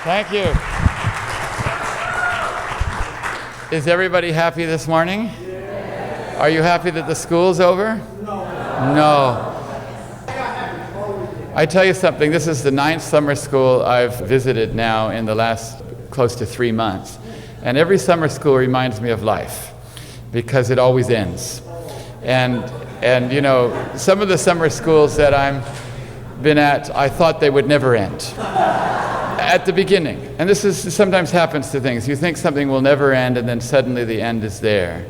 Thank you. Is everybody happy this morning? Are you happy that the school's over? No. I tell you something, this is the 9th summer school I've visited now in the last close to 3 months. And every summer school reminds me of life because it always ends. And you know, some of the summer schools that I've been at, I thought they would never end at the beginning. And this sometimes happens to things. You think something will never end, and then suddenly the end is there.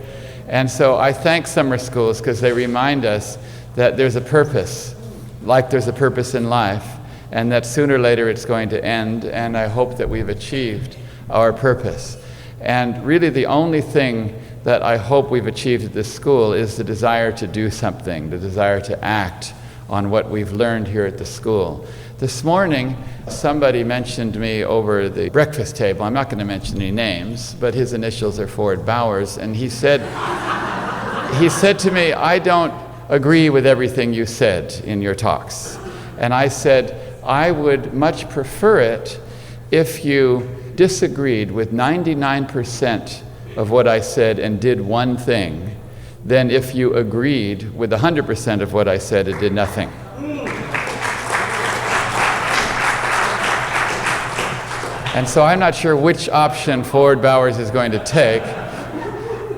And so I thank summer schools because they remind us that there's a purpose, like there's a purpose in life, and that sooner or later it's going to end, and I hope that we've achieved our purpose. And really the only thing that I hope we've achieved at this school is the desire to do something, the desire to act on what we've learned here at the school. This morning, somebody mentioned me over the breakfast table. I'm not going to mention any names, but his initials are Ford Bowers, and he said to me, I don't agree with everything you said in your talks. And I said, I would much prefer it if you disagreed with 99% of what I said and did one thing, than if you agreed with 100% of what I said and did nothing. And so I'm not sure which option Ford Bowers is going to take,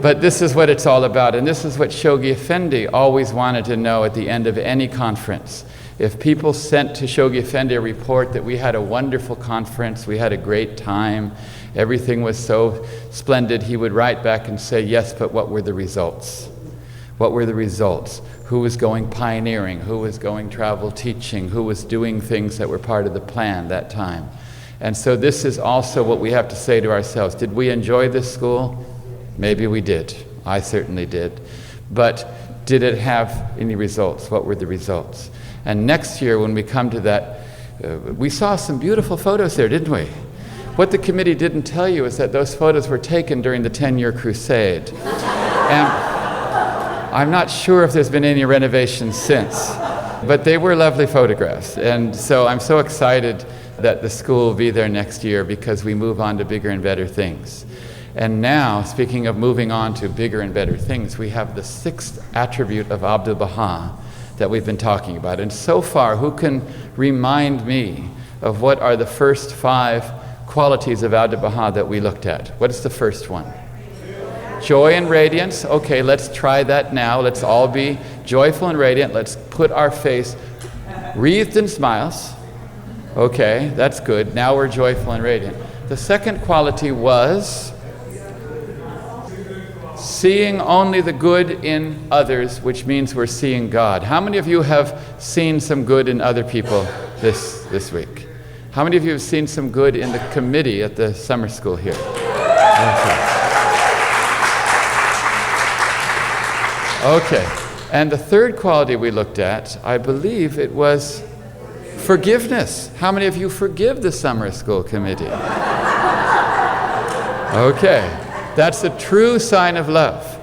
but this is what it's all about. And this is what Shoghi Effendi always wanted to know at the end of any conference. If people sent to Shoghi Effendi a report that we had a wonderful conference, we had a great time, everything was so splendid, he would write back and say, yes, but what were the results? What were the results? Who was going pioneering? Who was going travel teaching? Who was doing things that were part of the plan that time? And so this is also what we have to say to ourselves. Did we enjoy this school? Maybe we did. I certainly did. But did it have any results? What were the results? And next year when we come to that, we saw some beautiful photos there, didn't we? What the committee didn't tell you is that those photos were taken during the 10-year crusade. And I'm not sure if there's been any renovations since, but they were lovely photographs. And so I'm so excited that the school will be there next year because we move on to bigger and better things. And now, speaking of moving on to bigger and better things, we have the 6th attribute of Abdu'l-Baha that we've been talking about. And so far, who can remind me of what are the first 5 qualities of Abdu'l-Baha that we looked at? What is the first one? Joy and radiance. Okay, let's try that now. Let's all be joyful and radiant. Let's put our face wreathed in smiles. Okay, that's good. Now we're joyful and radiant. The second quality was seeing only the good in others, which means we're seeing God. How many of you have seen some good in other people this week? How many of you have seen some good in the committee at the summer school here? Okay. And the third quality we looked at, I believe it was forgiveness. How many of you forgive the summer school committee? Okay. That's a true sign of love.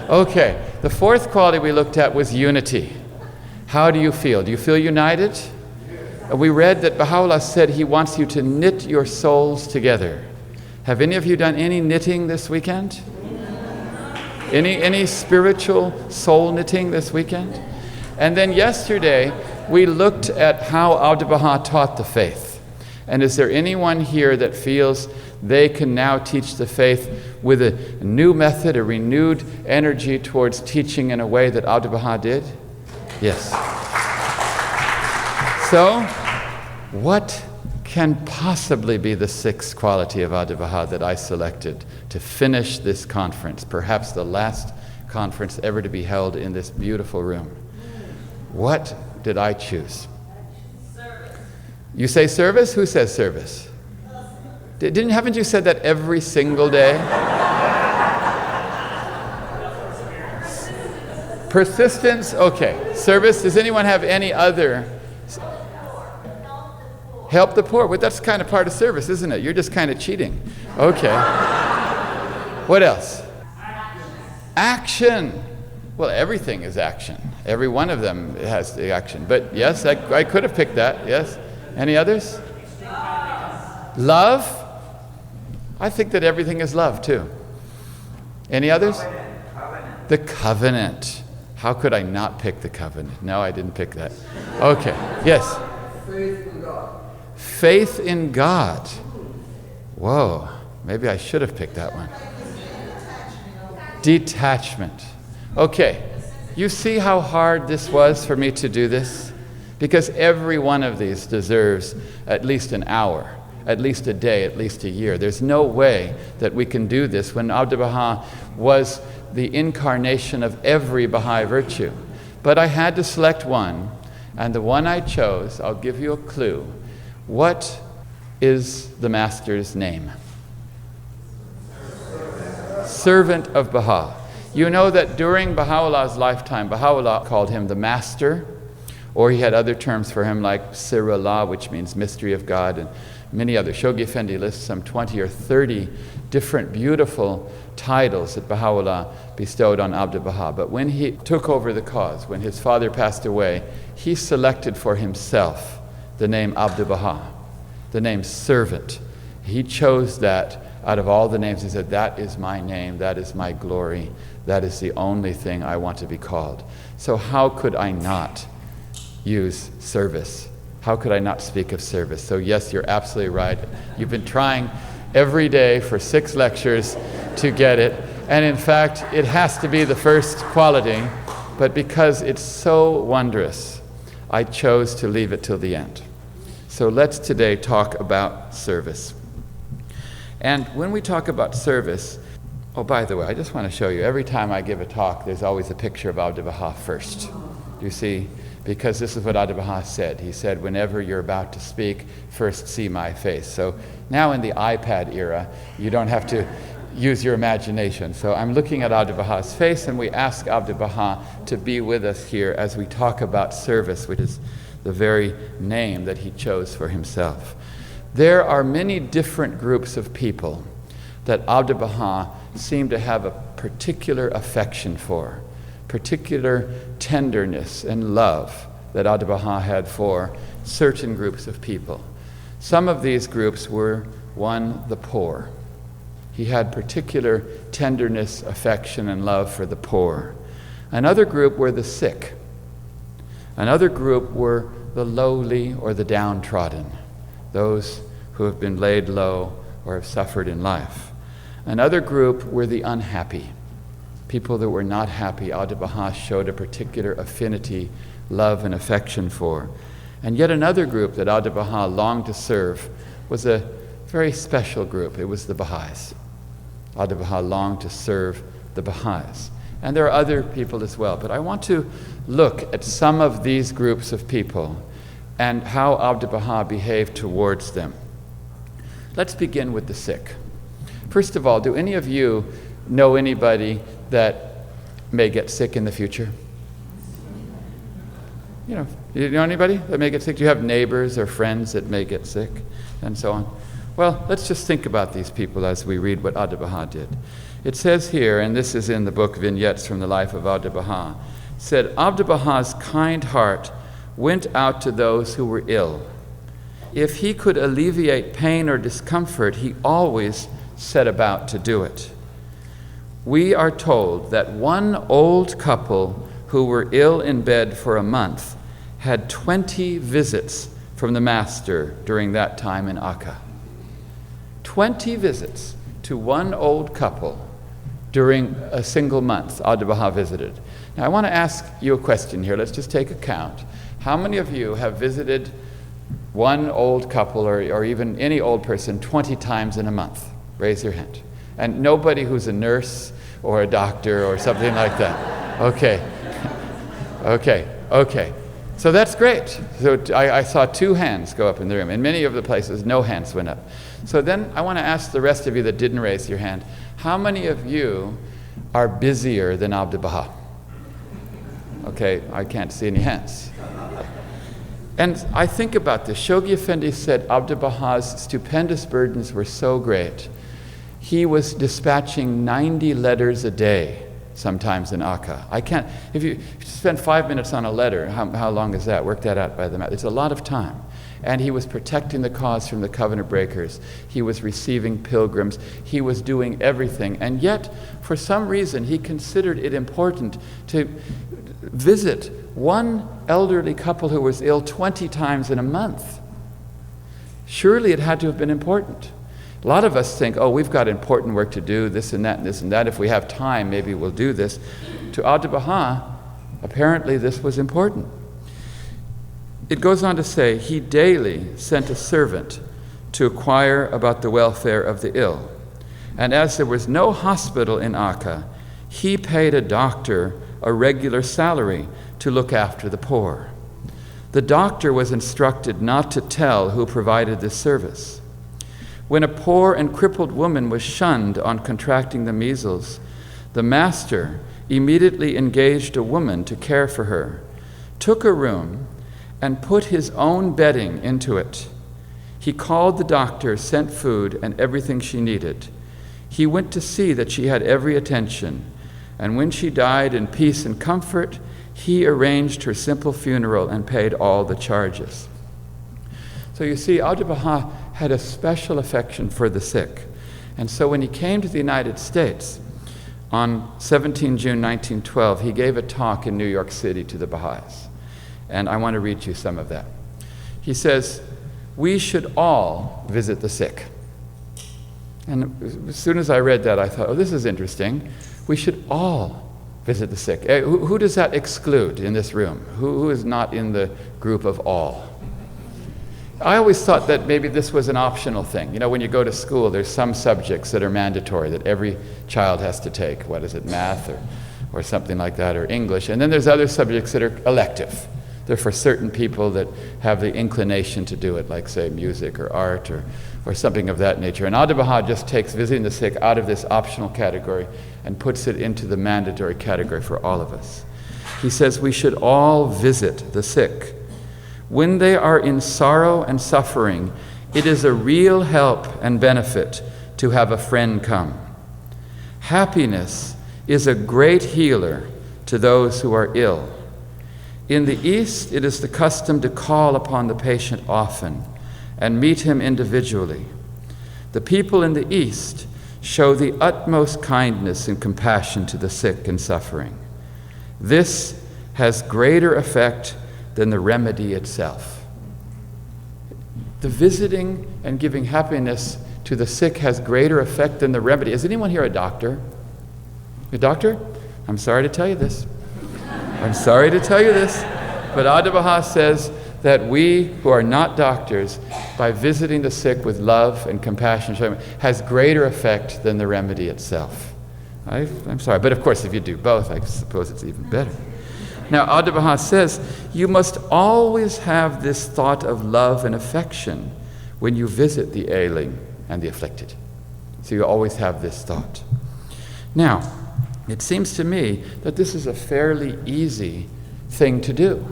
Okay. The fourth quality we looked at was unity. How do you feel? Do you feel united? We read that Baha'u'llah said he wants you to knit your souls together. Have any of you done any knitting this weekend? Any spiritual soul knitting this weekend? And then yesterday, we looked at how Abdu'l-Baha taught the faith. And is there anyone here that feels they can now teach the faith with a new method, a renewed energy towards teaching in a way that Abdu'l-Baha did? Yes. So, what can possibly be the 6th quality of Abdu'l-Baha that I selected to finish this conference, perhaps the last conference ever to be held in this beautiful room? What did I choose? Service. You say service? Who says service? Haven't you said that every single day? Persistence? Okay. Service. Does anyone have any other? Help the poor. Well, that's kind of part of service, isn't it? You're just kind of cheating. Okay. What else? Action. Well, everything is action. Every one of them has the action. But yes, I could have picked that. Yes. Any others? Love? I think that everything is love too. Any others? Covenant. The covenant. How could I not pick the covenant? No, I didn't pick that. Okay, yes. Faith in God. Faith in God. Whoa, maybe I should have picked that one. Detachment. Okay, you see how hard this was for me to do this? Because every one of these deserves at least an hour, at least a day, at least a year. There's no way that we can do this when Abdu'l-Baha was the incarnation of every Baha'i virtue. But I had to select one, and the one I chose, I'll give you a clue. What is the master's name? Servant of Baha. You know that during Baha'u'llah's lifetime, Baha'u'llah called him the master, or he had other terms for him like Sirullah, which means mystery of God, and many others. Shoghi Effendi lists some 20 or 30 different beautiful titles that Baha'u'llah bestowed on Abdu'l-Baha. But when he took over the cause, when his father passed away, he selected for himself the name Abdu'l-Baha, the name servant. He chose that out of all the names. He said, that is my name, that is my glory, that is the only thing I want to be called. So how could I not use service? How could I not speak of service? So yes, you're absolutely right. You've been trying every day for 6 lectures to get it. And in fact, it has to be the first quality. But because it's so wondrous, I chose to leave it till the end. So let's today talk about service. And when we talk about service, oh, by the way, I just want to show you, every time I give a talk, there's always a picture of Abdu'l-Baha first. You see? Because this is what Abdu'l-Baha said. He said, whenever you're about to speak, first see my face. So now in the iPad era, you don't have to use your imagination. So I'm looking at Abdu'l-Baha's face, and we ask Abdu'l-Baha to be with us here as we talk about service, which is the very name that he chose for himself. There are many different groups of people that Abdu'l-Baha seemed to have a particular affection for, particular tenderness and love that Abdu'l-Baha had for certain groups of people. Some of these groups were, one, the poor. He had particular tenderness, affection, and love for the poor. Another group were the sick. Another group were the lowly or the downtrodden, those who have been laid low or have suffered in life. Another group were the unhappy, people that were not happy. Abdu'l-Baha showed a particular affinity, love, and affection for. And yet another group that Abdu'l-Baha longed to serve was a very special group. It was the Baha'is. Abdu'l-Baha longed to serve the Baha'is. And there are other people as well. But I want to look at some of these groups of people and how Abdu'l-Baha behaved towards them. Let's begin with the sick. First of all, do any of you know anybody that may get sick in the future? You know anybody that may get sick? Do you have neighbors or friends that may get sick and so on? Well, let's just think about these people as we read what Abdu'l-Baha did. It says here, and this is in the book Vignettes from the Life of Abdu'l-Baha, said, Abdu'l-Baha's kind heart went out to those who were ill. If he could alleviate pain or discomfort, he always set about to do it. We are told that one old couple who were ill in bed for a month had 20 visits from the master during that time in Akka. 20 visits to one old couple during a single month Abdu'l-Baha visited. Now I want to ask you a question here. Let's just take a count. How many of you have visited one old couple or even any old person 20 times in a month? Raise your hand. And nobody who's a nurse or a doctor or something like that. Okay. Okay. So that's great. So I saw 2 hands go up in the room. In many of the places, no hands went up. So then I want to ask the rest of you that didn't raise your hand, how many of you are busier than Abdu'l-Baha? Okay, I can't see any hands. And I think about this. Shoghi Effendi said Abdu'l-Baha's stupendous burdens were so great. He was dispatching 90 letters a day, sometimes in Akka. I can't, if you spend 5 minutes on a letter, how long is that? Work that out by the math. It's a lot of time. and he was protecting the cause from the covenant breakers. He was receiving pilgrims. He was doing everything. And yet, for some reason, he considered it important to visit one elderly couple who was ill 20 times in a month. Surely it had to have been important. A lot of us think, oh, we've got important work to do, this and that and this and that. If we have time, maybe we'll do this. To Abdu'l-Baha, apparently this was important. It goes on to say, he daily sent a servant to inquire about the welfare of the ill. And as there was no hospital in Akka, he paid a doctor a regular salary to look after the poor. The doctor was instructed not to tell who provided this service. When a poor and crippled woman was shunned on contracting the measles, the master immediately engaged a woman to care for her, took a room, and put his own bedding into it. He called the doctor, sent food and everything she needed. He went to see that she had every attention, and when she died in peace and comfort, he arranged her simple funeral and paid all the charges. So you see, Abdu'l-Baha had a special affection for the sick. And so when he came to the United States on 17 June 1912, he gave a talk in New York City to the Baha'is. And I want to read you some of that. He says, we should all visit the sick. And as soon as I read that, I thought, oh, this is interesting. We should all visit the sick. Who does that exclude in this room? Who is not in the group of all? I always thought that maybe this was an optional thing. You know, when you go to school, there's some subjects that are mandatory that every child has to take. What is it, math or something like that, or English. And then there's other subjects that are elective. They're for certain people that have the inclination to do it, like, say, music or art or something of that nature. And Abdu'l-Baha just takes visiting the sick out of this optional category and puts it into the mandatory category for all of us. He says we should all visit the sick. When they are in sorrow and suffering, it is a real help and benefit to have a friend come. Happiness is a great healer to those who are ill. In the East, it is the custom to call upon the patient often and meet him individually. The people in the East show the utmost kindness and compassion to the sick and suffering. This has greater effect than the remedy itself. The visiting and giving happiness to the sick has greater effect than the remedy. Is anyone here a doctor? A doctor? I'm sorry to tell you this. I'm sorry to tell you this, but Abdu'l-Baha says that we who are not doctors, by visiting the sick with love and compassion, has greater effect than the remedy itself. I'm sorry, but of course if you do both, I suppose it's even better. Now, Abdu'l-Baha says, you must always have this thought of love and affection when you visit the ailing and the afflicted. So you always have this thought. Now, it seems to me that this is a fairly easy thing to do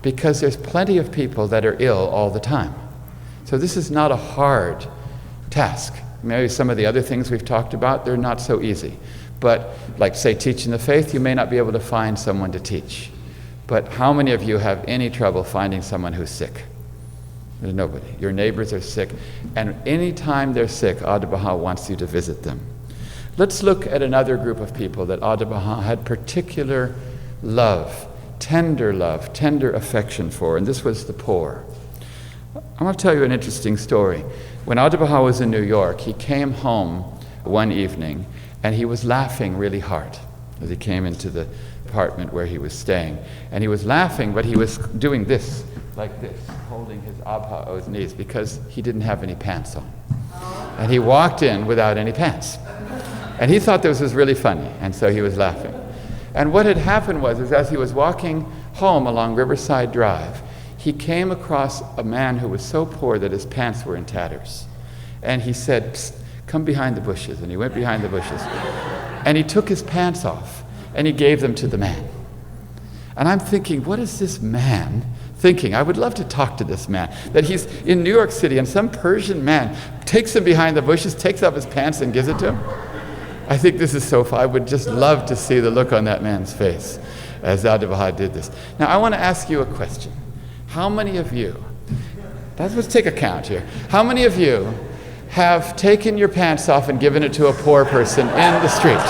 because there's plenty of people that are ill all the time. So this is not a hard task. Maybe some of the other things we've talked about, they're not so easy. But like, say, teaching the faith, you may not be able to find someone to teach. But how many of you have any trouble finding someone who's sick? There's nobody. Your neighbors are sick. And any time they're sick, Abdu'l-Baha wants you to visit them. Let's look at another group of people that Abdu'l-Baha had particular love, tender affection for, and this was the poor. I'm going to tell you an interesting story. When Abdu'l-Baha was in New York, he came home one evening, and he was laughing really hard as he came into the apartment where he was staying. And he was laughing, but he was doing this, like this, holding his abha on his knees because he didn't have any pants on. And he walked in without any pants. And he thought this was really funny, and so he was laughing. And what had happened was, as he was walking home along Riverside Drive, he came across a man who was so poor that his pants were in tatters. And he said, "Psst, come behind the bushes." And he went behind the bushes. And he took his pants off, and he gave them to the man. And I'm thinking, what is this man thinking? I would love to talk to this man. That he's in New York City, and some Persian man takes him behind the bushes, takes off his pants, and gives it to him. I think this is so fun. I would just love to see the look on that man's face as Abdu'l-Baha did this. Now, I want to ask you a question. How many of you Let's take a count here. How many of you have taken your pants off and given it to a poor person in the street?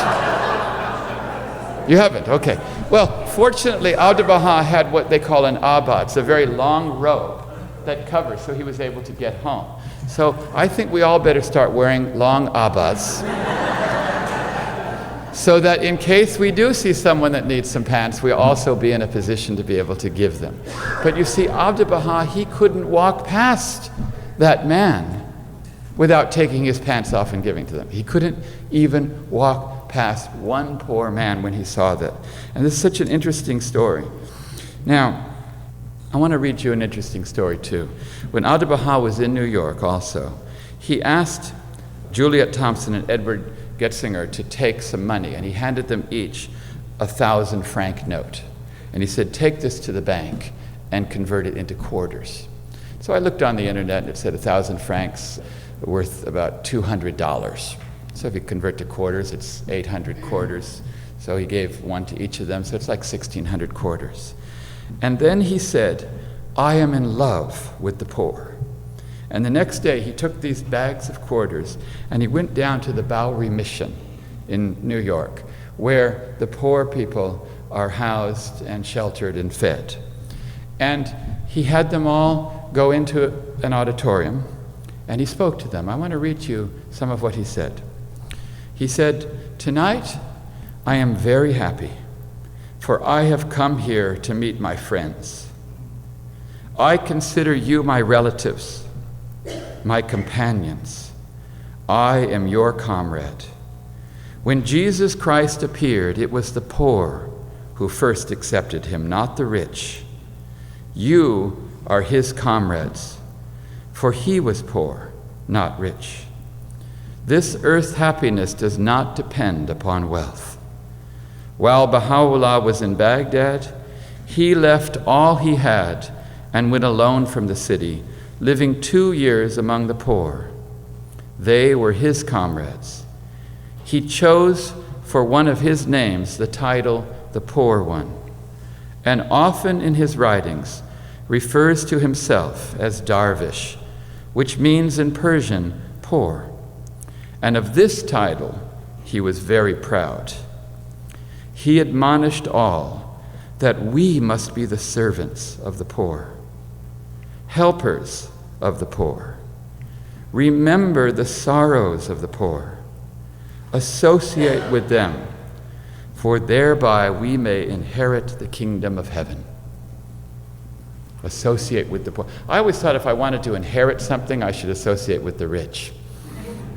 You haven't? Okay. Well, fortunately, Abdu'l-Baha had what they call an abad. It's a very long robe that covers, so he was able to get home. So I think we all better start wearing long abads so that in case we do see someone that needs some pants, we'll also be in a position to be able to give them. But you see, Abdu'l-Baha, he couldn't walk past that man without taking his pants off and giving to them. He couldn't even walk past one poor man when he saw that. And this is such an interesting story. Now, I want to read you an interesting story too. When Abdu'l-Baha was in New York also, he asked Juliet Thompson and Edward Getzinger to take some money, and he handed them each a 1,000-franc note. And he said, take this to the bank and convert it into quarters. So I looked on the internet and it said 1,000 francs worth about $200. So if you convert to quarters, it's 800 quarters. So he gave one to each of them, so it's like 1,600 quarters. And then he said, I am in love with the poor. And the next day he took these bags of quarters and he went down to the Bowery Mission in New York, where the poor people are housed and sheltered and fed. And he had them all go into an auditorium and he spoke to them. I want to read you some of what he said. He said, tonight I am very happy, for I have come here to meet my friends. I consider you my relatives, my companions. I am your comrade. When Jesus Christ appeared, it was the poor who first accepted him, not the rich. You are his comrades, for he was poor, not rich. This earth's happiness does not depend upon wealth. While Baha'u'llah was in Baghdad, he left all he had and went alone from the city, living 2 years among the poor. They were his comrades. He chose for one of his names the title, the Poor One, and often in his writings refers to himself as Darvish, which means in Persian, poor. And of this title, he was very proud. He admonished all that we must be the servants of the poor, helpers of the poor. Remember the sorrows of the poor. Associate with them, for thereby we may inherit the kingdom of heaven. Associate with the poor. I always thought if I wanted to inherit something, I should associate with the rich.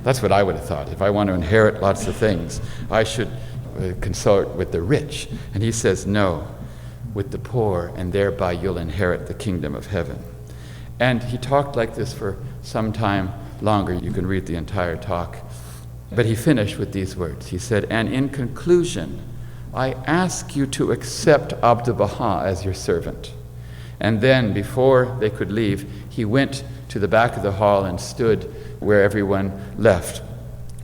That's what I would have thought. If I want to inherit lots of things, I should consort with the rich. And he says, no, with the poor, and thereby you'll inherit the kingdom of heaven. And he talked like this for some time longer. You can read the entire talk. But he finished with these words. He said, and in conclusion, I ask you to accept Abdu'l-Baha as your servant. And then, before they could leave, he went to the back of the hall and stood where everyone left.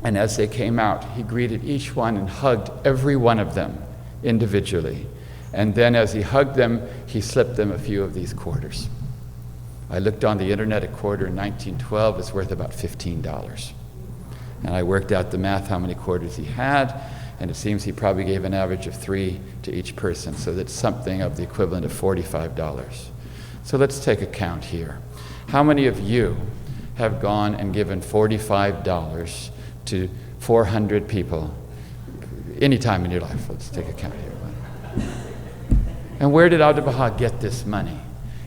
And as they came out, he greeted each one and hugged every one of them individually. And then as he hugged them, he slipped them a few of these quarters. I looked on the internet, a quarter in 1912 is worth about $15. And I worked out the math, how many quarters he had, and it seems he probably gave an average of 3 to each person, so that's something of the equivalent of $45. So let's take a count here. How many of you have gone and given $45 to 400 people any time in your life? Let's take a count here. And where did Abdu'l-Baha get this money?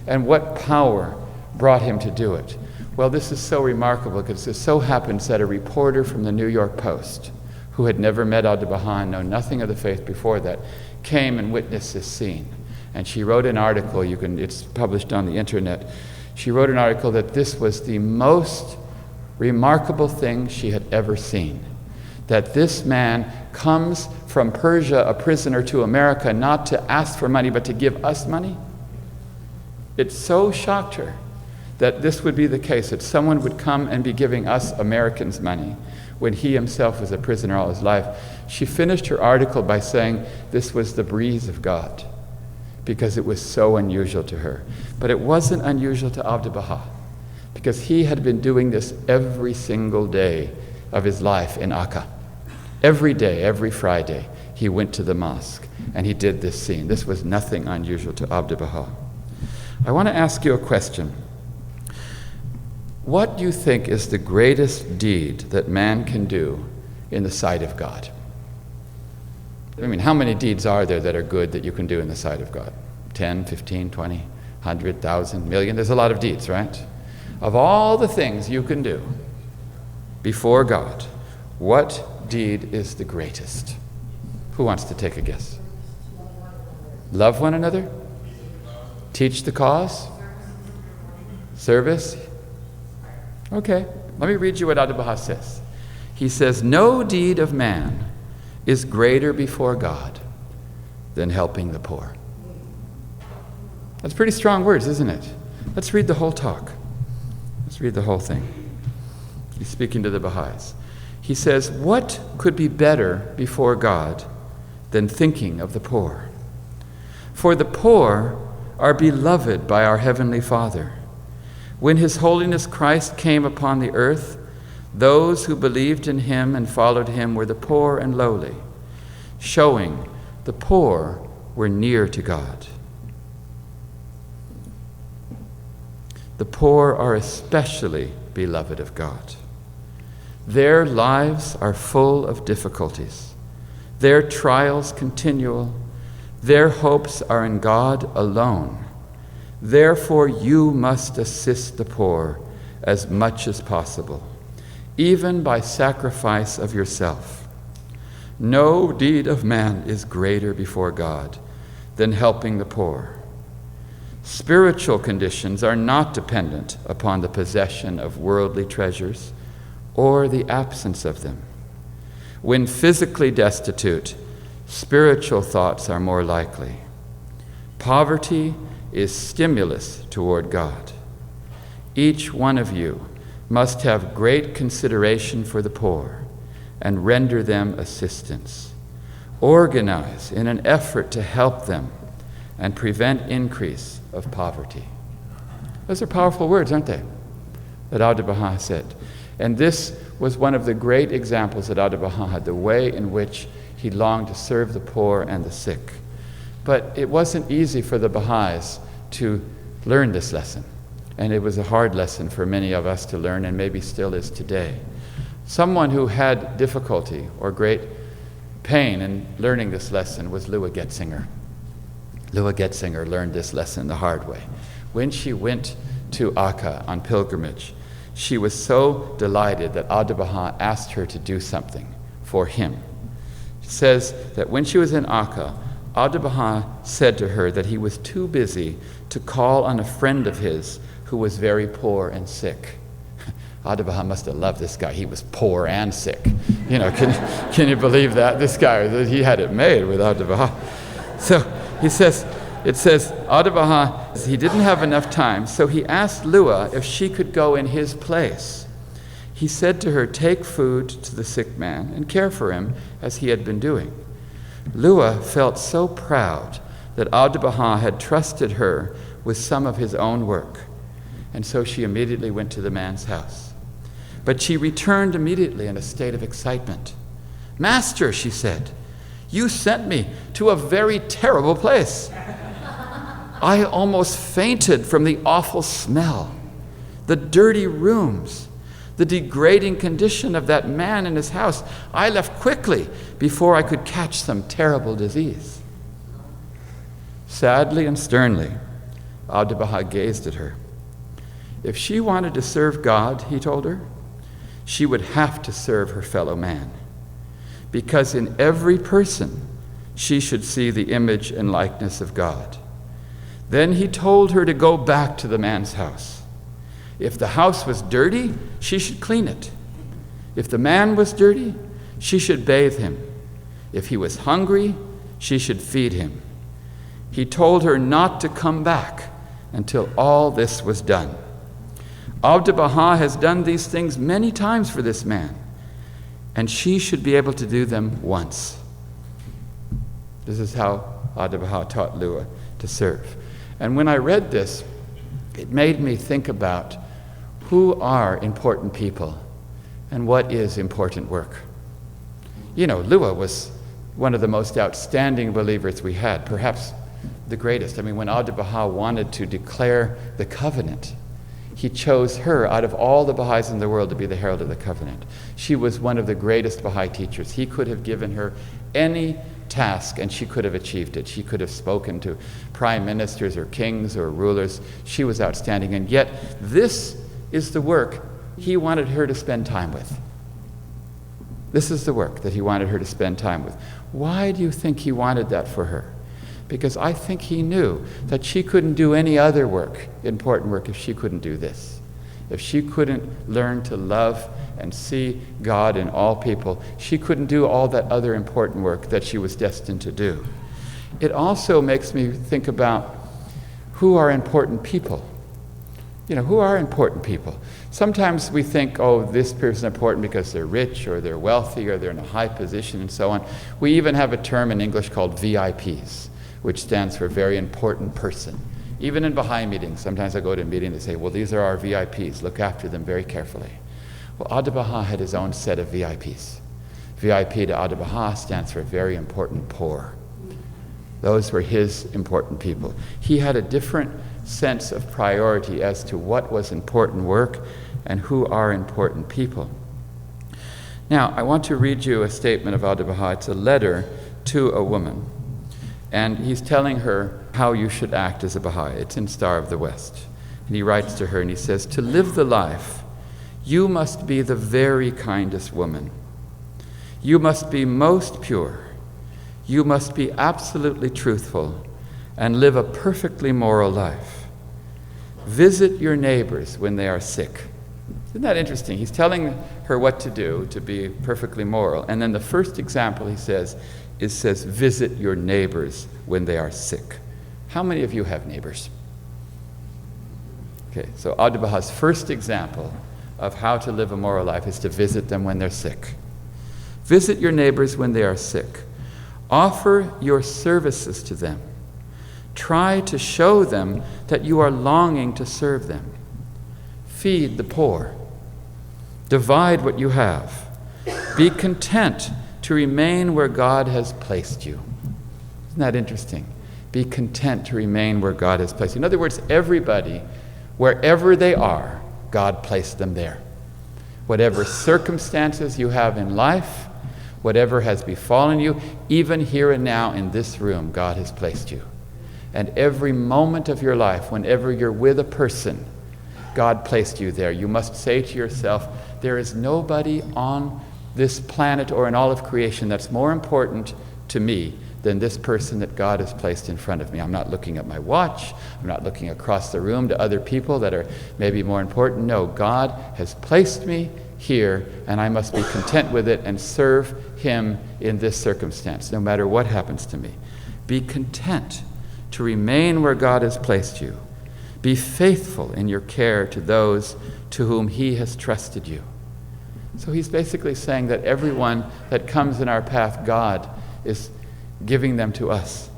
And what power brought him to do it? Well, this is so remarkable because it so happens that a reporter from the New York Post, who had never met Abdu'l-Baha and known nothing of the faith before that, came and witnessed this scene. And she wrote an article, it's published on the internet. She wrote an article that this was the most remarkable thing she had ever seen. That this man comes from Persia, a prisoner, to America, not to ask for money, but to give us money. It so shocked her that this would be the case, that someone would come and be giving us Americans money when he himself was a prisoner all his life. She finished her article by saying this was the breeze of God, because it was so unusual to her. But it wasn't unusual to Abdu'l-Baha, because he had been doing this every single day of his life in Akka. Every day, every Friday, he went to the mosque and he did this scene. This was nothing unusual to Abdu'l-Baha. I want to ask you a question. What do you think is the greatest deed that man can do in the sight of God? I mean, how many deeds are there that are good that you can do in the sight of God? 10, 15, 20, 100, 1,000, million? There's a lot of deeds, right? Of all the things you can do before God, what deed is the greatest? Who wants to take a guess? Love one another? Teach the cause? Service? Okay, let me read you what Abdu'l-Baha says. He says, no deed of man is greater before God than helping the poor. That's pretty strong words, isn't it? Let's read the whole talk. Let's read the whole thing. He's speaking to the Baha'is. He says, what could be better before God than thinking of the poor? For the poor are beloved by our Heavenly Father. When His Holiness Christ came upon the earth, those who believed in Him and followed Him were the poor and lowly, showing the poor were near to God. The poor are especially beloved of God. Their lives are full of difficulties, their trials continual, their hopes are in God alone. Therefore you must assist the poor as much as possible, even by sacrifice of yourself. No deed of man is greater before God than helping the poor. Spiritual conditions are not dependent upon the possession of worldly treasures or the absence of them. When physically destitute, spiritual thoughts are more likely. Poverty is stimulus toward God. Each one of you must have great consideration for the poor and render them assistance. Organize in an effort to help them and prevent increase of poverty. Those are powerful words, aren't they? That Abdu'l-Baha said. And this was one of the great examples that Abdu'l-Baha had, the way in which he longed to serve the poor and the sick. But it wasn't easy for the Baha'is to learn this lesson. And it was a hard lesson for many of us to learn, and maybe still is today. Someone who had difficulty or great pain in learning this lesson was Lua Getzinger. Lua Getzinger learned this lesson the hard way. When she went to Akka on pilgrimage, she was so delighted that Abdu'l-Baha asked her to do something for him. She says that when she was in Akka, Abdu'l-Baha said to her that he was too busy to call on a friend of his who was very poor and sick. Abdu'l-Baha must have loved this guy. He was poor and sick. You know, can you believe that? This guy, he had it made with Abdu'l-Baha. So it says, Abdu'l-Baha, he didn't have enough time, so he asked Lua if she could go in his place. He said to her, take food to the sick man and care for him as he had been doing. Lua felt so proud that Abdu'l-Baha had trusted her with some of his own work, and so she immediately went to the man's house. But she returned immediately in a state of excitement. Master, she said, you sent me to a very terrible place. I almost fainted from the awful smell, the dirty rooms, the degrading condition of that man in his house. I left quickly before I could catch some terrible disease. Sadly and sternly, Abdu'l-Baha gazed at her. If she wanted to serve God, he told her, she would have to serve her fellow man, because in every person she should see the image and likeness of God. Then he told her to go back to the man's house. If the house was dirty, she should clean it. If the man was dirty, she should bathe him. If he was hungry, she should feed him. He told her not to come back until all this was done. Abdu'l-Baha has done these things many times for this man, and she should be able to do them once. This is how Abdu'l-Baha taught Lua to serve. And when I read this, it made me think about Who are important people? And what is important work? You know, Lua was one of the most outstanding believers we had, perhaps the greatest. I mean, when Abdu'l-Baha wanted to declare the covenant, he chose her out of all the Baha'is in the world to be the herald of the covenant. She was one of the greatest Baha'i teachers. He could have given her any task and she could have achieved it. She could have spoken to prime ministers or kings or rulers. She was outstanding. And yet, this is the work he wanted her to spend time with. This is the work that he wanted her to spend time with. Why do you think he wanted that for her? Because I think he knew that she couldn't do any other work, important work, if she couldn't do this. If she couldn't learn to love and see God in all people, she couldn't do all that other important work that she was destined to do. It also makes me think about who are important people. You know, who are important people? Sometimes we think, oh, this person is important because they're rich or they're wealthy or they're in a high position and so on. We even have a term in English called VIPs, which stands for very important person. Even in Baha'i meetings, sometimes I go to a meeting and they say, well, these are our VIPs, look after them very carefully. Well, Abdu'l-Baha had his own set of VIPs. VIP to Abdu'l-Baha stands for very important poor. Those were his important people. He had a different sense of priority as to what was important work and who are important people. Now, I want to read you a statement of Abdu'l-Baha. It's a letter to a woman. And he's telling her how you should act as a Baha'i. It's in Star of the West. And he writes to her and he says, to live the life, you must be the very kindest woman. You must be most pure. You must be absolutely truthful and live a perfectly moral life. Visit your neighbors when they are sick. Isn't that interesting? He's telling her what to do to be perfectly moral. And then the first example he says, visit your neighbors when they are sick. How many of you have neighbors? Okay, so Abdu'l-Baha's first example of how to live a moral life is to visit them when they're sick. Visit your neighbors when they are sick. Offer your services to them. Try to show them that you are longing to serve them. Feed the poor. Divide what you have. Be content to remain where God has placed you. Isn't that interesting? Be content to remain where God has placed you. In other words, everybody, wherever they are, God placed them there. Whatever circumstances you have in life, whatever has befallen you, even here and now in this room, God has placed you. And every moment of your life, whenever you're with a person, God placed you there. You must say to yourself, there is nobody on this planet or in all of creation that's more important to me than this person that God has placed in front of me. I'm not looking at my watch. I'm not looking across the room to other people that are maybe more important. No, God has placed me here, and I must be content with it and serve Him in this circumstance, no matter what happens to me. Be content to remain where God has placed you. Be faithful in your care to those to whom He has trusted you. So he's basically saying that everyone that comes in our path, God is giving them to us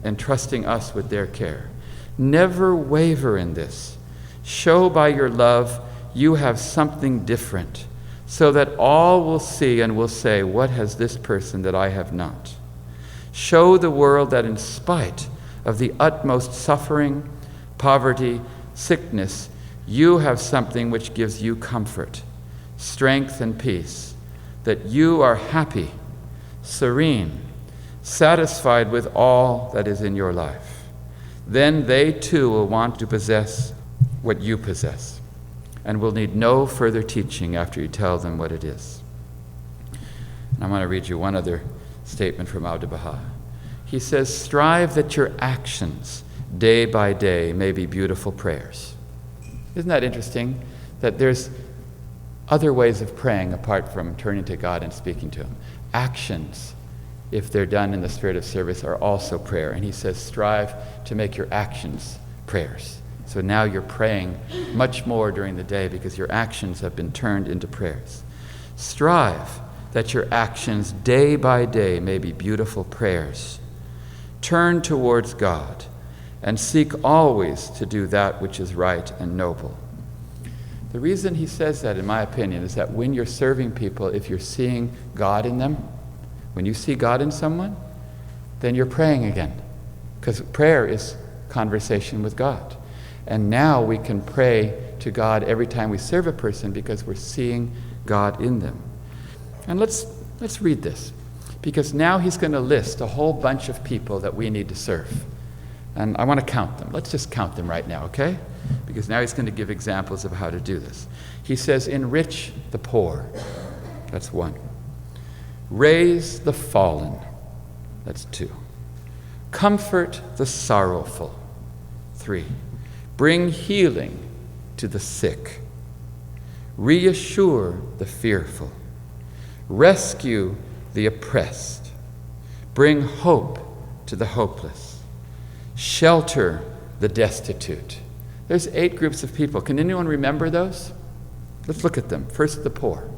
and trusting us with their care. Never waver in this. Show by your love you have something different, so that all will see and will say, what has this person that I have not? Show the world that in spite of the utmost suffering, poverty, sickness, you have something which gives you comfort, strength, and peace, that you are happy, serene, satisfied with all that is in your life. Then they too will want to possess what you possess, and will need no further teaching after you tell them what it is. And I'm going to read you one other statement from Abdu'l-Baha. He says, strive that your actions day by day may be beautiful prayers. Isn't that interesting? That there's other ways of praying apart from turning to God and speaking to Him. Actions, if they're done in the spirit of service, are also prayer. And he says, strive to make your actions prayers. So now you're praying much more during the day because your actions have been turned into prayers. Strive that your actions day by day may be beautiful prayers. Turn towards God and seek always to do that which is right and noble. The reason he says that, in my opinion, is that when you're serving people, if you're seeing God in them, when you see God in someone, then you're praying again. Because prayer is conversation with God. And now we can pray to God every time we serve a person because we're seeing God in them. And let's read this. Because now he's going to list a whole bunch of people that we need to serve. And I want to count them. Let's just count them right now, okay? Because now he's going to give examples of how to do this. He says, enrich the poor. That's 1. Raise the fallen. That's 2. Comfort the sorrowful. 3. Bring healing to the sick. Reassure the fearful. Rescue the oppressed. Bring hope to the hopeless. Shelter the destitute. There's 8 groups of people. Can anyone remember those? Let's look at them. First, the poor.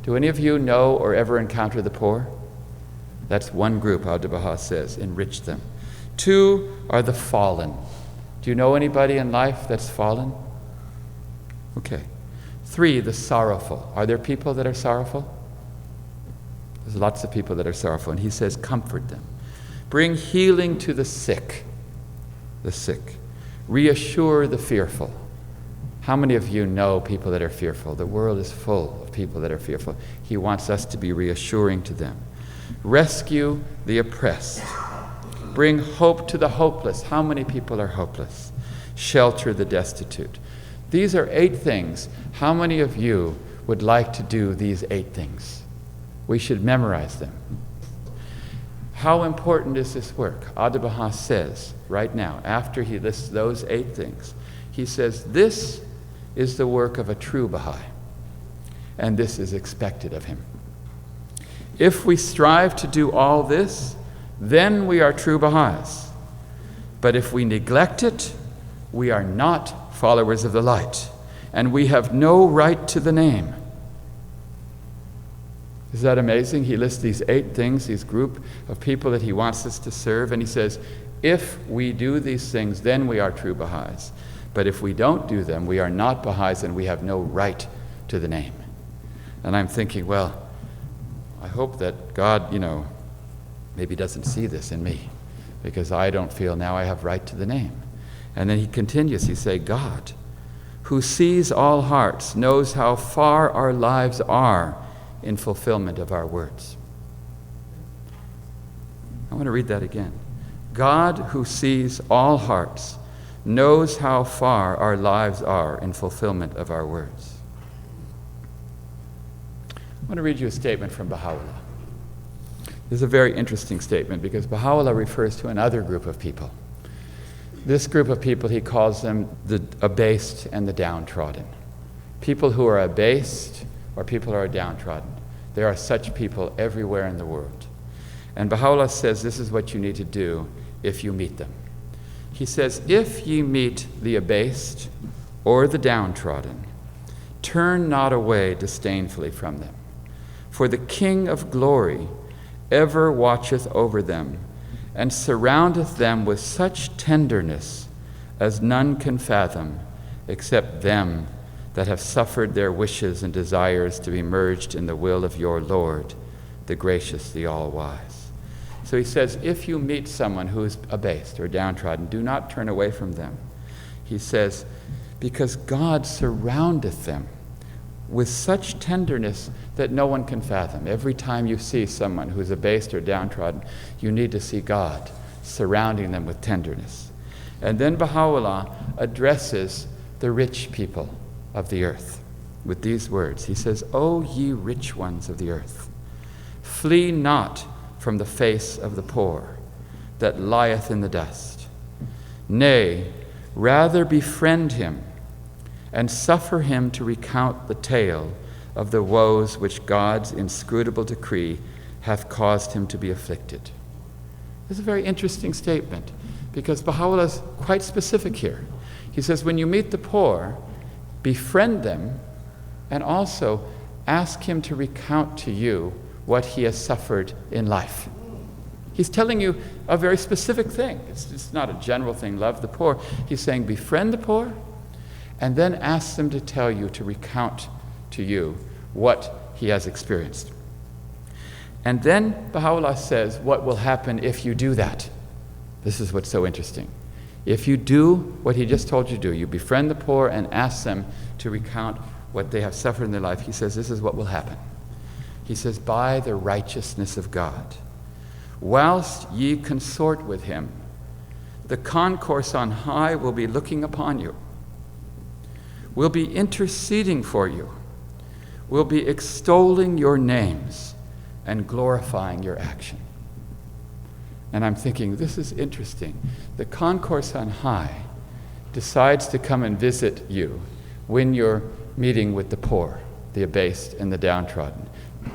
Do any of you know or ever encounter the poor? That's one group, Abdu'l-Baha says, enrich them. 2 are the fallen. Do you know anybody in life that's fallen? Okay. 3, the sorrowful. Are there people that are sorrowful? There's lots of people that are sorrowful, and he says, comfort them. Bring healing to the sick. The sick. Reassure the fearful. How many of you know people that are fearful? The world is full of people that are fearful. He wants us to be reassuring to them. Rescue the oppressed. Bring hope to the hopeless. How many people are hopeless? Shelter the destitute. These are 8 things. How many of you would like to do these 8 things? We should memorize them. How important is this work? Abdu'l-Baha says right now, after he lists those 8 things, he says, this is the work of a true Baha'i, and this is expected of him. If we strive to do all this, then we are true Baha'is. But if we neglect it, we are not followers of the light, and we have no right to the name. Is that amazing? He lists these 8 things, these group of people that he wants us to serve, and he says, if we do these things, then we are true Baha'is. But if we don't do them, we are not Baha'is, and we have no right to the name. And I'm thinking, well, I hope that God, maybe doesn't see this in me, because I don't feel now I have right to the name. And then he continues, he says, God, who sees all hearts, knows how far our lives are in fulfillment of our words. I want to read that again. God, who sees all hearts, knows how far our lives are in fulfillment of our words. I want to read you a statement from Baha'u'llah. This is a very interesting statement because Baha'u'llah refers to another group of people. This group of people, he calls them the abased and the downtrodden. People who are abased or people who are downtrodden. There are such people everywhere in the world. And Baha'u'llah says this is what you need to do if you meet them. He says, if ye meet the abased or the downtrodden, turn not away disdainfully from them. For the King of glory ever watcheth over them, and surroundeth them with such tenderness as none can fathom, except them that have suffered their wishes and desires to be merged in the will of your Lord, the gracious, the all-wise. So he says, if you meet someone who is abased or downtrodden, do not turn away from them. He says, because God surroundeth them with such tenderness that no one can fathom. Every time you see someone who's abased or downtrodden, you need to see God surrounding them with tenderness. And then Baha'u'llah addresses the rich people of the earth with these words. He says, O ye rich ones of the earth, flee not from the face of the poor that lieth in the dust. Nay, rather befriend him and suffer him to recount the tale of the woes which God's inscrutable decree hath caused him to be afflicted. This is a very interesting statement because Baha'u'llah is quite specific here. He says, when you meet the poor, befriend them and also ask him to recount to you what he has suffered in life. He's telling you a very specific thing. It's not a general thing, love the poor. He's saying befriend the poor and then ask them to tell you, to recount to you what he has experienced. And then Baha'u'llah says what will happen if you do that. This is what's so interesting. If you do what he just told you to do, you befriend the poor and ask them to recount what they have suffered in their life, he says this is what will happen. He says, by the righteousness of God, whilst ye consort with him, the concourse on high will be looking upon you, will be interceding for you, will be extolling your names and glorifying your action. And I'm thinking, this is interesting. The concourse on high decides to come and visit you when you're meeting with the poor, the abased, and the downtrodden.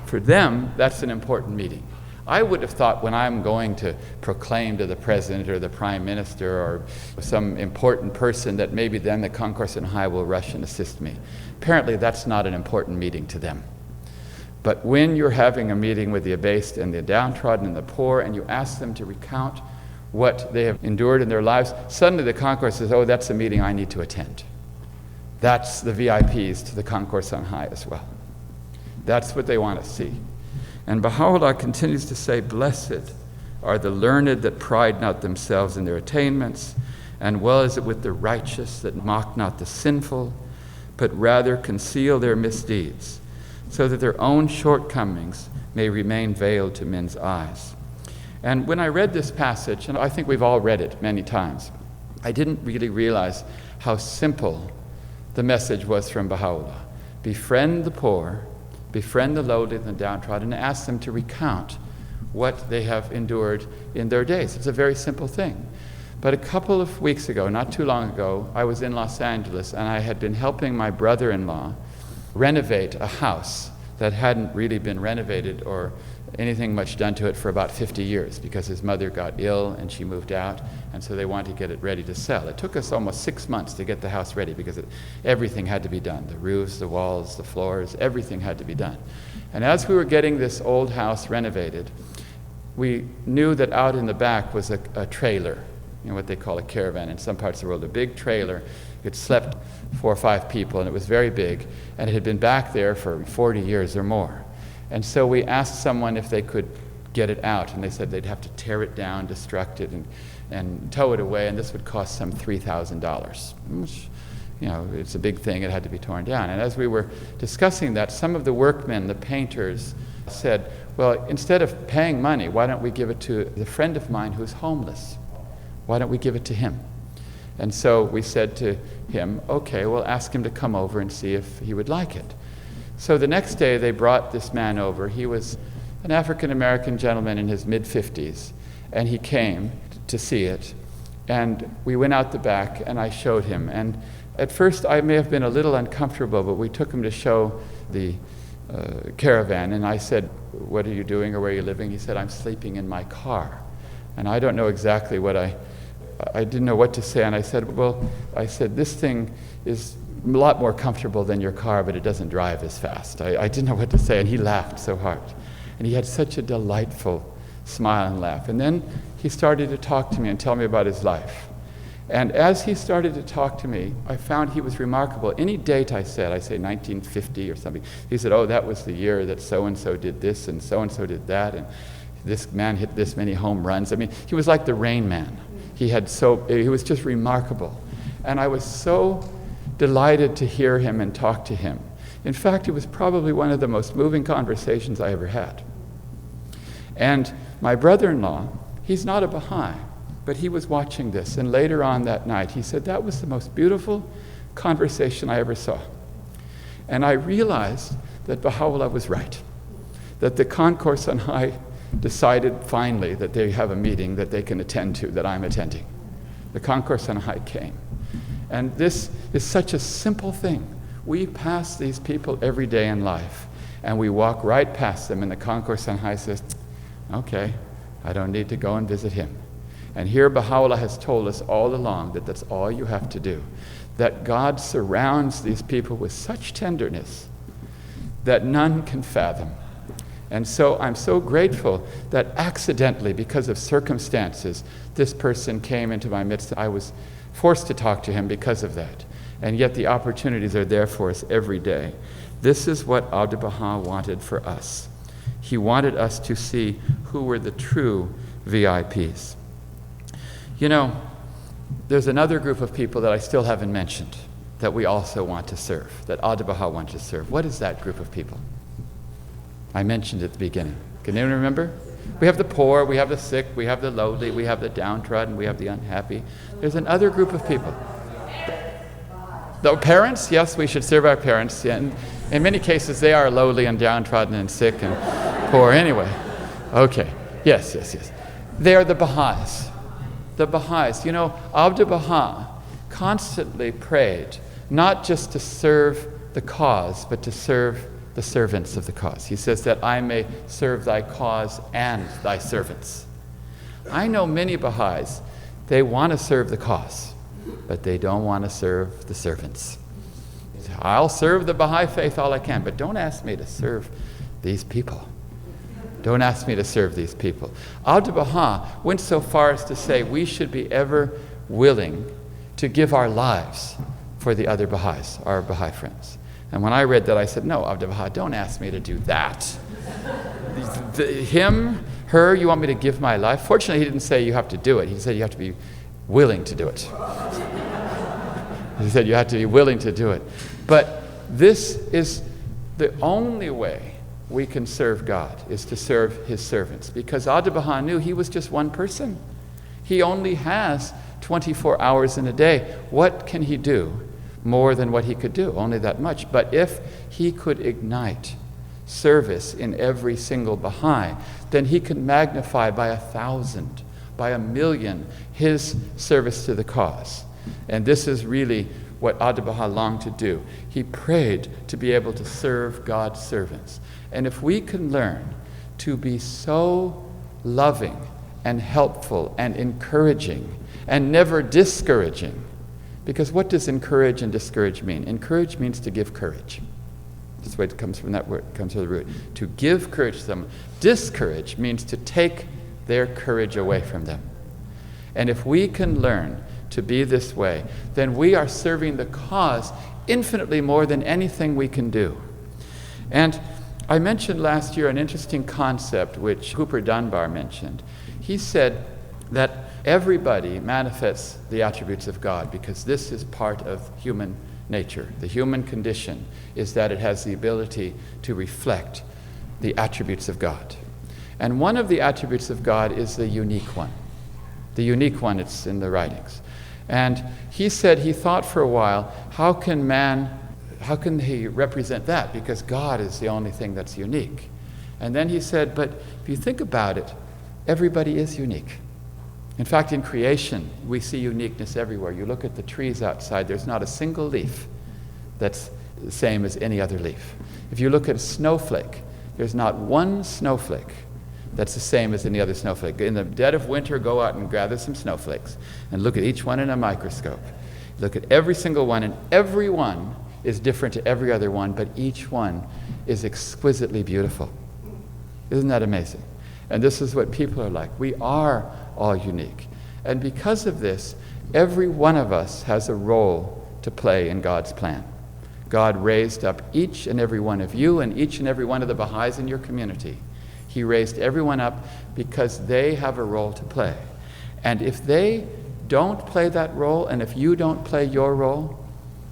For them, that's an important meeting. I would have thought when I'm going to proclaim to the president or the prime minister or some important person that maybe then the concourse on high will rush and assist me. Apparently, that's not an important meeting to them. But when you're having a meeting with the abased and the downtrodden and the poor, and you ask them to recount what they have endured in their lives, suddenly the concourse says, oh, that's a meeting I need to attend. That's the VIPs to the concourse on high as well. That's what they want to see. And Baha'u'llah continues to say, blessed are the learned that pride not themselves in their attainments, and well is it with the righteous that mock not the sinful, but rather conceal their misdeeds, so that their own shortcomings may remain veiled to men's eyes. And when I read this passage, and I think we've all read it many times, I didn't really realize how simple the message was from Baha'u'llah. Befriend the poor, befriend the lowly and the downtrodden, and ask them to recount what they have endured in their days. It's a very simple thing. But a couple of weeks ago, not too long ago, I was in Los Angeles, and I had been helping my brother-in-law renovate a house that hadn't really been renovated or anything much done to it for about 50 years because his mother got ill and she moved out, and so they wanted to get it ready to sell. It took us almost 6 months to get the house ready because everything had to be done. The roofs, the walls, the floors, everything had to be done. And as we were getting this old house renovated, we knew that out in the back was a trailer, what they call a caravan in some parts of the world, a big trailer. It slept 4 or 5 people, and it was very big, and it had been back there for 40 years or more. And so we asked someone if they could get it out, and they said they'd have to tear it down, destruct it, and tow it away, and this would cost some $3,000, which, it's a big thing. It had to be torn down. And as we were discussing that, some of the workmen, the painters, said, well, instead of paying money, why don't we give it to the friend of mine who's homeless? Why don't we give it to him? And so we said to him, okay, we'll ask him to come over and see if he would like it. So the next day they brought this man over. He was an African-American gentleman in his mid-50s, and he came to see it. And we went out the back, and I showed him. And at first I may have been a little uncomfortable, but we took him to show the caravan, and I said, what are you doing or where are you living? He said, I'm sleeping in my car. And I don't know exactly what I didn't know what to say, and I said, this thing is a lot more comfortable than your car, but it doesn't drive as fast. I didn't know what to say, and he laughed so hard. And he had such a delightful smile and laugh. And then he started to talk to me and tell me about his life. And as he started to talk to me, I found he was remarkable. Any date I say 1950 or something, he said, oh, that was the year that so-and-so did this and so-and-so did that, and this man hit this many home runs. I mean, he was like the Rain Man. He was just remarkable. And I was so delighted to hear him and talk to him. In fact, it was probably one of the most moving conversations I ever had. And my brother-in-law, he's not a Baha'i, but he was watching this. And later on that night, he said, that was the most beautiful conversation I ever saw. And I realized that Baha'u'llah was right, that the concourse on high decided finally that they have a meeting that they can attend to, that I'm attending. The concourse on high came. And this is such a simple thing. We pass these people every day in life, and we walk right past them, and the concourse on high says, okay, I don't need to go and visit him. And here Baha'u'llah has told us all along that that's all you have to do, that God surrounds these people with such tenderness that none can fathom. And so I'm so grateful that accidentally, because of circumstances, this person came into my midst. I was forced to talk to him because of that. And yet the opportunities are there for us every day. This is what Abdu'l-Baha wanted for us. He wanted us to see who were the true VIPs. You know, there's another group of people that I still haven't mentioned that we also want to serve, that Abdu'l-Baha wants to serve. What is that group of people? I mentioned at the beginning. Can anyone remember? We have the poor, we have the sick, we have the lowly, we have the downtrodden, we have the unhappy. There's another group of people. The parents, yes, we should serve our parents. And in many cases, they are lowly and downtrodden and sick and poor anyway. Okay, yes. They are the Baha'is. The Baha'is. You know, Abdu'l-Baha constantly prayed not just to serve the cause, but to serve the servants of the cause. He says that I may serve thy cause and thy servants. I know many Baha'is, they want to serve the cause, but they don't want to serve the servants. I'll serve the Baha'i faith all I can, but don't ask me to serve these people. Don't ask me to serve these people. Abdu'l-Baha went so far as to say we should be ever willing to give our lives for the other Baha'is, our Baha'i friends. And when I read that, I said, no, Abdu'l-Baha, don't ask me to do that. Him, her, you want me to give my life? Fortunately, he didn't say you have to do it. He said you have to be willing to do it. He said you have to be willing to do it. But this is the only way we can serve God, is to serve his servants. Because Abdu'l-Baha knew he was just one person. He only has 24 hours in a day. What can he do more than what he could do? Only that much. But if he could ignite service in every single Baha'i, then he could magnify by 1,000, by 1,000,000, his service to the cause. And this is really what Abdu'l-Baha longed to do. He prayed to be able to serve God's servants. And if we can learn to be so loving and helpful and encouraging and never discouraging, because what does encourage and discourage mean? Encourage means to give courage. That's where it comes from, that word comes from the root. To give courage to them. Discourage means to take their courage away from them. And if we can learn to be this way, then we are serving the cause infinitely more than anything we can do. And I mentioned last year an interesting concept which Cooper Dunbar mentioned. He said that everybody manifests the attributes of God because this is part of human nature. The human condition is that it has the ability to reflect the attributes of God. And one of the attributes of God is the unique one. The unique one, it's in the writings. And he said he thought for a while, how can he represent that? Because God is the only thing that's unique. And then he said, but if you think about it, everybody is unique. In fact, in creation, we see uniqueness everywhere. You look at the trees outside, there's not a single leaf that's the same as any other leaf. If you look at a snowflake, there's not one snowflake that's the same as any other snowflake. In the dead of winter, go out and gather some snowflakes and look at each one in a microscope. Look at every single one, and every one is different to every other one, but each one is exquisitely beautiful. Isn't that amazing? And this is what people are like. We are all unique. And because of this, every one of us has a role to play in God's plan. God raised up each and every one of you and each and every one of the Baha'is in your community. He raised everyone up because they have a role to play. And if they don't play that role, and if you don't play your role,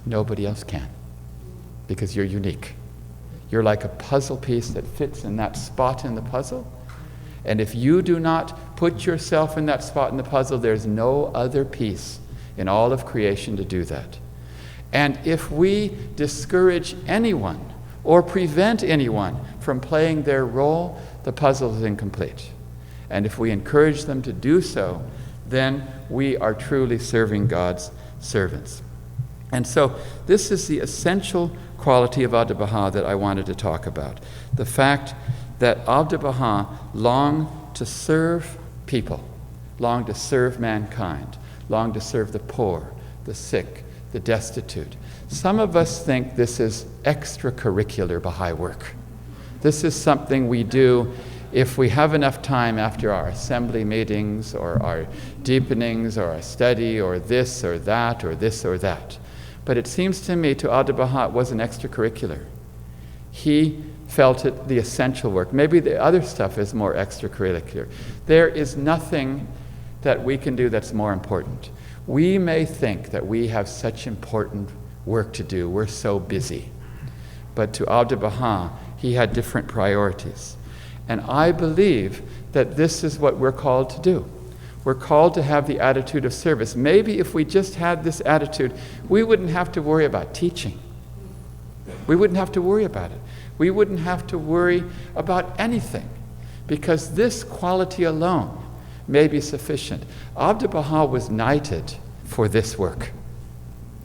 nobody else can. Because you're unique. You're like a puzzle piece that fits in that spot in the puzzle. And if you do not put yourself in that spot in the puzzle, there's no other piece in all of creation to do that. And if we discourage anyone or prevent anyone from playing their role, the puzzle is incomplete. And if we encourage them to do so, then we are truly serving God's servants. And so this is the essential quality of Abdu'l-Baha that I wanted to talk about. The fact that Abdu'l-Baha longed to serve people, longed to serve mankind, longed to serve the poor, the sick, the destitute. Some of us think this is extracurricular Baha'i work. This is something we do if we have enough time after our assembly meetings or our deepenings or our study or this or that or this or that. But it seems to me, to Abdu'l-Baha, it wasn't extracurricular. He felt it the essential work. Maybe the other stuff is more extracurricular. There is nothing that we can do that's more important. We may think that we have such important work to do. We're so busy. But to Abdu'l-Baha, he had different priorities. And I believe that this is what we're called to do. We're called to have the attitude of service. Maybe if we just had this attitude, we wouldn't have to worry about teaching. We wouldn't have to worry about it. We wouldn't have to worry about anything, because this quality alone may be sufficient. Abdu'l-Baha was knighted for this work.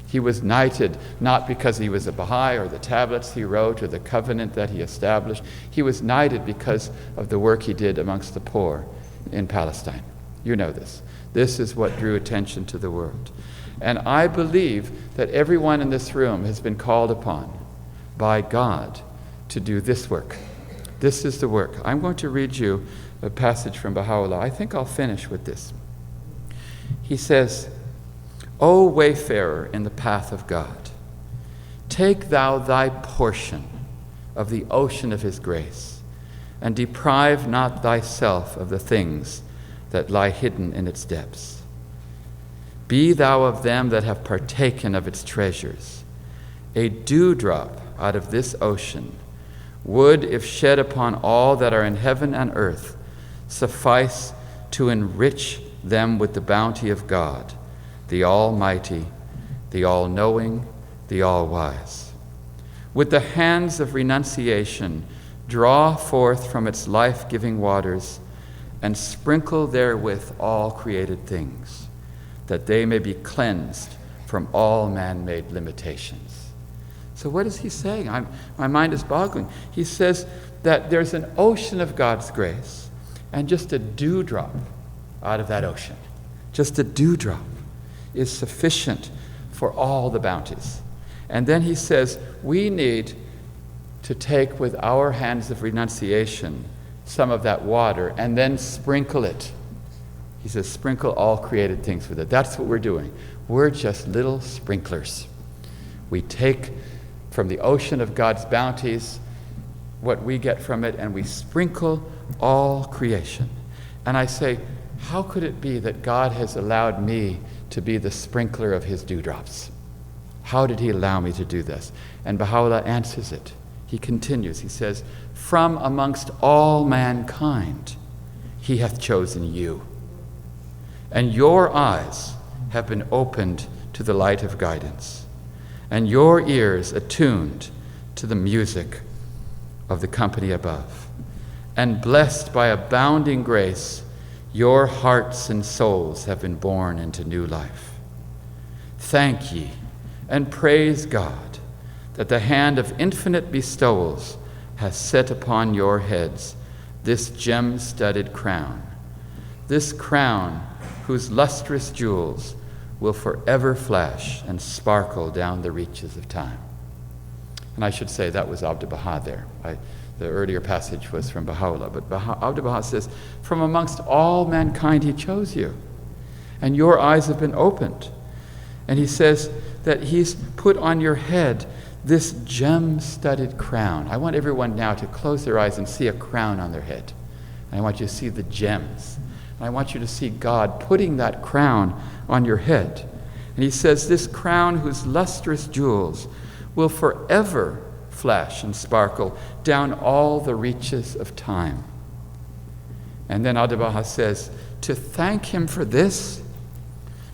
He was knighted not because he was a Baha'i or the tablets he wrote or the covenant that he established. He was knighted because of the work he did amongst the poor in Palestine. You know this. This is what drew attention to the world. And I believe that everyone in this room has been called upon by God to do this work. This is the work. I'm going to read you a passage from Baha'u'llah. I think I'll finish with this. He says, O wayfarer in the path of God, take thou thy portion of the ocean of his grace, and deprive not thyself of the things that lie hidden in its depths. Be thou of them that have partaken of its treasures. A dewdrop out of this ocean would, if shed upon all that are in heaven and earth, suffice to enrich them with the bounty of God, the Almighty, the All-Knowing, the All-Wise. With the hands of renunciation, draw forth from its life-giving waters, and sprinkle therewith all created things, that they may be cleansed from all man-made limitations. So what is he saying? My mind is boggling. He says that there's an ocean of God's grace, and just a dewdrop out of that ocean, just a dewdrop, is sufficient for all the bounties. And then he says we need to take with our hands of renunciation some of that water and then sprinkle it. He says sprinkle all created things with it. That's what we're doing. We're just little sprinklers. We take from the ocean of God's bounties what we get from it, and we sprinkle all creation. And I say, how could it be that God has allowed me to be the sprinkler of his dewdrops? How did he allow me to do this? And Baha'u'llah answers it. He continues, he says, from amongst all mankind he hath chosen you, and your eyes have been opened to the light of guidance, and your ears attuned to the music of the company above. And blessed by abounding grace, your hearts and souls have been born into new life. Thank ye and praise God that the hand of infinite bestowals has set upon your heads this gem-studded crown, this crown whose lustrous jewels will forever flash and sparkle down the reaches of time. And I should say that was Abdu'l-Baha there. The earlier passage was from Baha'u'llah, but Abdu'l-Baha says, from amongst all mankind he chose you, and your eyes have been opened. And he says that he's put on your head this gem-studded crown. I want everyone now to close their eyes and see a crown on their head. And I want you to see the gems. And I want you to see God putting that crown on your head. And he says, this crown whose lustrous jewels will forever flash and sparkle down all the reaches of time. And then Abdu'l-Baha says, to thank him for this,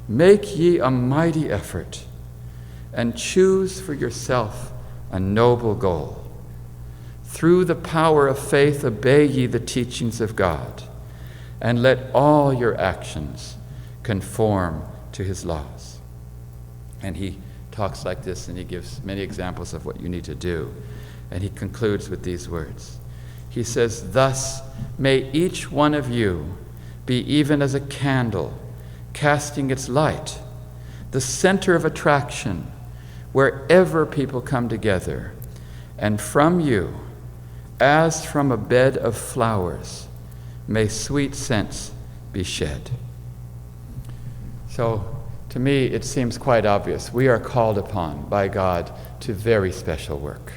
make ye a mighty effort and choose for yourself a noble goal. Through the power of faith, obey ye the teachings of God, and let all your actions conform to his laws. And he talks like this, and he gives many examples of what you need to do. And he concludes with these words. He says, thus may each one of you be even as a candle casting its light, the center of attraction wherever people come together, and from you, as from a bed of flowers, may sweet scents be shed. So To me, it seems quite obvious. We are called upon by God to very special work.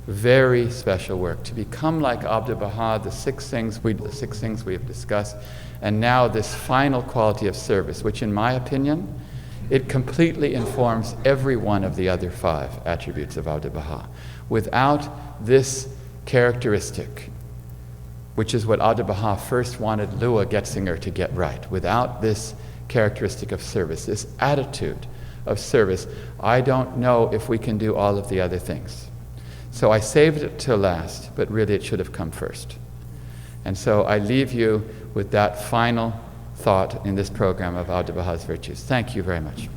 Very special work. To become like Abdu'l-Baha, the six things we have discussed, and now this final quality of service, which in my opinion, it completely informs every one of the other 5 attributes of Abdu'l-Baha. Without this characteristic, which is what Abdu'l-Baha first wanted Lua Getzinger to get right, without this characteristic of service, this attitude of service, I don't know if we can do all of the other things. So I saved it till last, but really it should have come first. And so I leave you with that final thought in this program of Abdu'l-Baha's virtues. Thank you very much.